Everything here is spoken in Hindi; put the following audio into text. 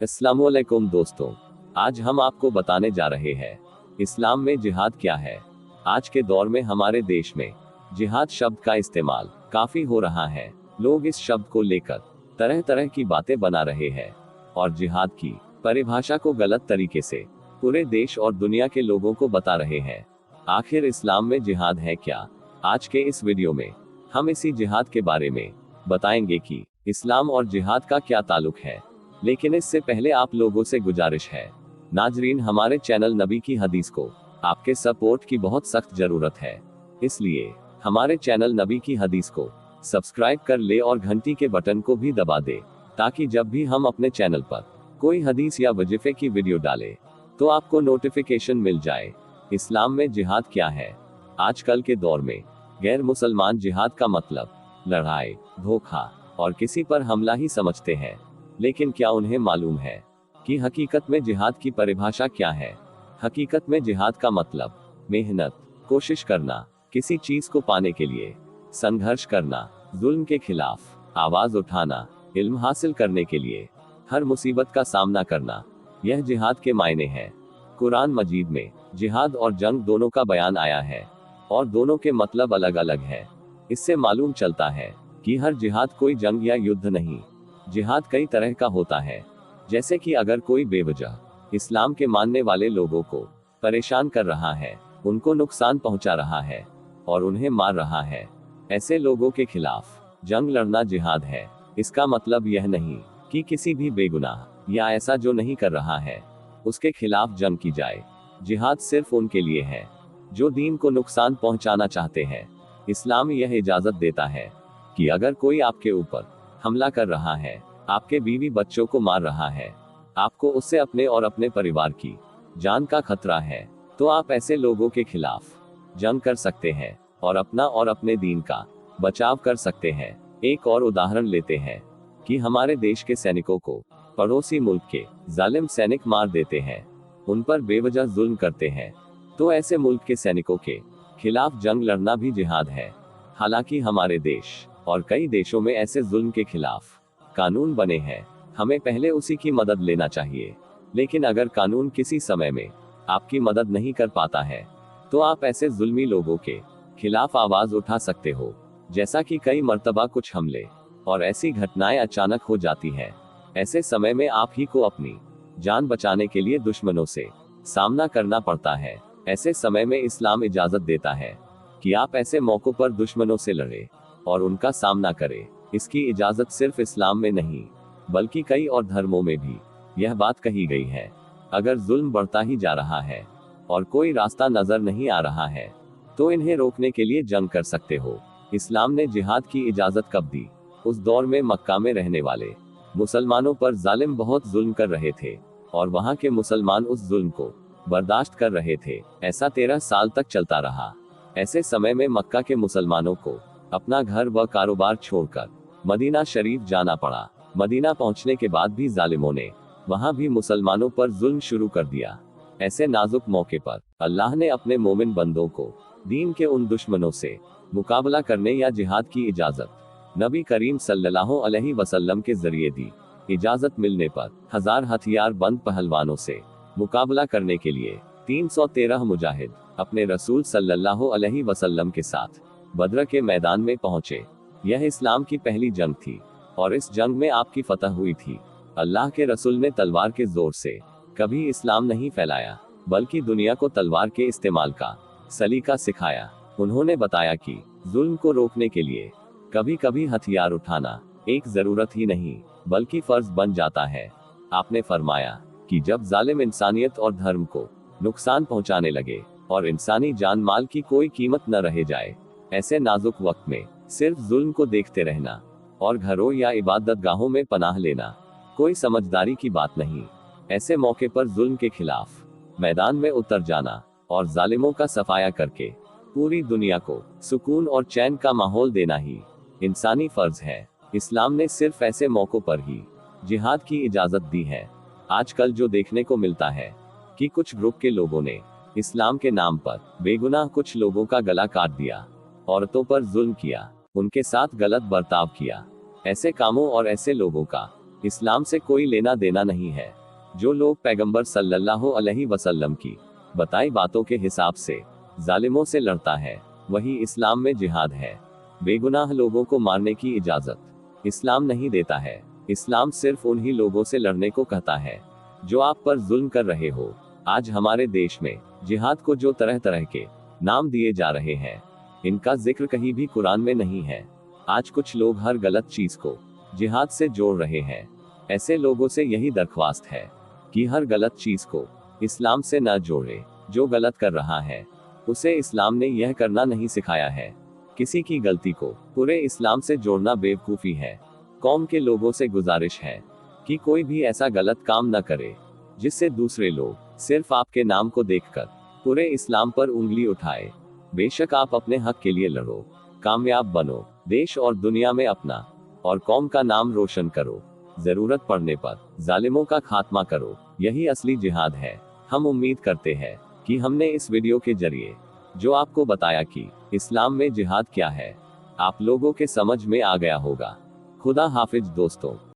अस्सलामुअलैकुम दोस्तों, आज हम आपको बताने जा रहे हैं इस्लाम में जिहाद क्या है। आज के दौर में हमारे देश में जिहाद शब्द का इस्तेमाल काफी हो रहा है। लोग इस शब्द को लेकर तरह तरह की बातें बना रहे हैं और जिहाद की परिभाषा को गलत तरीके से पूरे देश और दुनिया के लोगों को बता रहे हैं। आखिर इस्लाम में जिहाद है क्या? आज के इस वीडियो में हम इसी जिहाद के बारे में बताएंगे कि इस्लाम और जिहाद का क्या ताल्लुक है। लेकिन इससे पहले आप लोगों से गुजारिश है, नाजरीन, हमारे चैनल नबी की हदीस को आपके सपोर्ट की बहुत सख्त जरूरत है। इसलिए हमारे चैनल नबी की हदीस को सब्सक्राइब कर ले और घंटी के बटन को भी दबा दे, ताकि जब भी हम अपने चैनल पर कोई हदीस या वजीफे की वीडियो डालें तो आपको नोटिफिकेशन मिल जाए। इस्लाम में जिहाद क्या है? आजकल के दौर में गैर मुसलमान जिहाद का मतलब लड़ाई, धोखा और किसी पर हमला ही समझते हैं। लेकिन क्या उन्हें मालूम है कि हकीकत में जिहाद की परिभाषा क्या है? हकीकत में जिहाद का मतलब मेहनत, कोशिश करना, किसी चीज को पाने के लिए संघर्ष करना, जुल्म के खिलाफ आवाज उठाना, इल्म हासिल करने के लिए हर मुसीबत का सामना करना, यह जिहाद के मायने हैं। कुरान मजीद में जिहाद और जंग दोनों का बयान आया है और दोनों के मतलब अलग अलग है। इससे मालूम चलता है कि हर जिहाद कोई जंग या युद्ध नहीं। जिहाद कई तरह का होता है, जैसे कि अगर कोई बेवजह इस्लाम के मानने वाले लोगों को परेशान कर रहा है, उनको नुकसान पहुंचा रहा है और उन्हें मार रहा है, ऐसे लोगों के खिलाफ जंग लड़ना जिहाद है। इसका मतलब यह नहीं कि किसी भी बेगुनाह या ऐसा जो नहीं कर रहा है उसके खिलाफ जंग की जाए। जिहाद सिर्फ उनके लिए है जो दीन को नुकसान पहुंचाना चाहते हैं। इस्लाम यह इजाजत देता है कि अगर कोई आपके ऊपर हमला कर रहा है, आपके बीवी बच्चों को मार रहा है, आपको उससे अपने और अपने परिवार की जान का खतरा है, तो आप ऐसे लोगों के खिलाफ जंग कर सकते हैं और अपना और अपने दीन का बचाव कर सकते हैं। एक और उदाहरण लेते हैं कि हमारे देश के सैनिकों को पड़ोसी मुल्क के जालिम सैनिक मार देते हैं, उन पर बेवजह जुल्म करते हैं, तो ऐसे मुल्क के सैनिकों के खिलाफ जंग लड़ना भी जिहाद है। हालांकि हमारे देश और कई देशों में ऐसे जुल्म के खिलाफ कानून बने हैं, हमें पहले उसी की मदद लेना चाहिए। लेकिन अगर कानून किसी समय में आपकी मदद नहीं कर पाता है, तो आप ऐसे जुल्मी लोगों के खिलाफ आवाज उठा सकते हो। जैसा कि कई मर्तबा कुछ हमले और ऐसी घटनाएं अचानक हो जाती है, ऐसे समय में आप ही को अपनी जान बचाने के लिए दुश्मनों से सामना करना पड़ता है। ऐसे समय में इस्लाम इजाजत देता है कि आप ऐसे मौकों पर दुश्मनों से लड़े और उनका सामना करें। इसकी इजाजत सिर्फ इस्लाम में नहीं, बल्कि कई और धर्मों में भी यह बात कही गई है। अगर जुल्म बढ़ता ही जा रहा है और कोई रास्ता नजर नहीं आ रहा है, तो इन्हें रोकने के लिए जंग कर सकते हो। इस्लाम ने जिहाद की इजाजत कब दी? उस दौर में मक्का में रहने वाले मुसलमानों पर जालिम बहुत जुल्म कर रहे थे और वहां के मुसलमान उस जुल्म को बर्दाश्त कर रहे थे। ऐसा 13 साल तक चलता रहा। ऐसे समय में मक्का के मुसलमानों को अपना घर व कारोबार छोड़कर मदीना शरीफ जाना पड़ा। मदीना पहुंचने के बाद भी जालिमों ने वहां भी मुसलमानों पर जुल्म शुरू कर दिया। ऐसे नाजुक मौके पर अल्लाह ने अपने मोमिन बंदों को दीन के उन दुश्मनों से मुकाबला करने या जिहाद की इजाजत नबी करीम सल्लल्लाहु अलैहि वसल्लम के जरिए दी। इजाजत मिलने पर हजार हथियार बंद पहलवानों से मुकाबला करने के लिए 313 मुजाहिद अपने रसूल सल्लल्लाहु अलैहि वसल्लम के साथ बद्र के मैदान में पहुंचे। यह इस्लाम की पहली जंग थी और इस जंग में आपकी फतह हुई थी। अल्लाह के रसूल ने तलवार के जोर से कभी इस्लाम नहीं फैलाया, बल्कि दुनिया को तलवार के इस्तेमाल का सलीका सिखाया। उन्होंने बताया कि जुल्म को रोकने के लिए कभी कभी हथियार उठाना एक जरूरत ही नहीं, बल्कि फर्ज बन जाता है। आपने फरमाया कि जब जालिम इंसानियत और धर्म को नुकसान पहुंचाने लगे और इंसानी जान माल की कोई कीमत न रह जाए, ऐसे नाजुक वक्त में सिर्फ जुल्म को देखते रहना और घरों या इबादत गाहों में पनाह लेना कोई समझदारी की बात नहीं। ऐसे मौके पर जुल्म के खिलाफ मैदान में उतर जाना और जालिमों का सफाया करके पूरी दुनिया को सुकून और चैन का माहौल देना ही इंसानी फर्ज है। इस्लाम ने सिर्फ ऐसे मौकों पर ही जिहाद की इजाजत दी है। आजकल जो देखने को मिलता है कि कुछ ग्रुप के लोगों ने इस्लाम के नाम पर बेगुनाह कुछ लोगों का गला काट दिया, औरतों पर जुल्म किया, उनके साथ गलत बर्ताव किया। ऐसे कामों और ऐसे लोगों का इस्लाम से कोई लेना देना नहीं है। जो लोग पैगंबर सल्लल्लाहु अलैहि वसल्लम की बताई बातों के हिसाब से जालिमों से लड़ता है, वही इस्लाम में जिहाद है। बेगुनाह लोगों को मारने की इजाजत इस्लाम नहीं देता है। इस्लाम सिर्फ उन्हीं लोगों से लड़ने को कहता है जो आप पर जुल्म कर रहे हो। आज हमारे देश में जिहाद को जो तरह तरह के नाम दिए जा रहे हैं, इनका जिक्र कहीं भी कुरान में नहीं है। आज कुछ लोग हर गलत चीज को जिहाद से जोड़ रहे हैं। ऐसे लोगों से यही दरख्वास्त है कि हर गलत चीज को इस्लाम से न जोड़े। जो गलत कर रहा है उसे इस्लाम ने यह करना नहीं सिखाया है। किसी की गलती को पूरे इस्लाम से जोड़ना बेवकूफी है। कौम के लोगों से गुजारिश है कि कोई भी ऐसा गलत काम न करे जिससे दूसरे लोग सिर्फ आपके नाम को देखकर पूरे इस्लाम पर उंगली उठाए। बेशक आप अपने हक के लिए लड़ो, कामयाब बनो, देश और दुनिया में अपना और कौम का नाम रोशन करो। जरूरत पड़ने पर जालिमों का खात्मा करो। यही असली जिहाद है। हम उम्मीद करते हैं कि हमने इस वीडियो के जरिए जो आपको बताया कि इस्लाम में जिहाद क्या है, आप लोगों के समझ में आ गया होगा। खुदा हाफिज दोस्तों।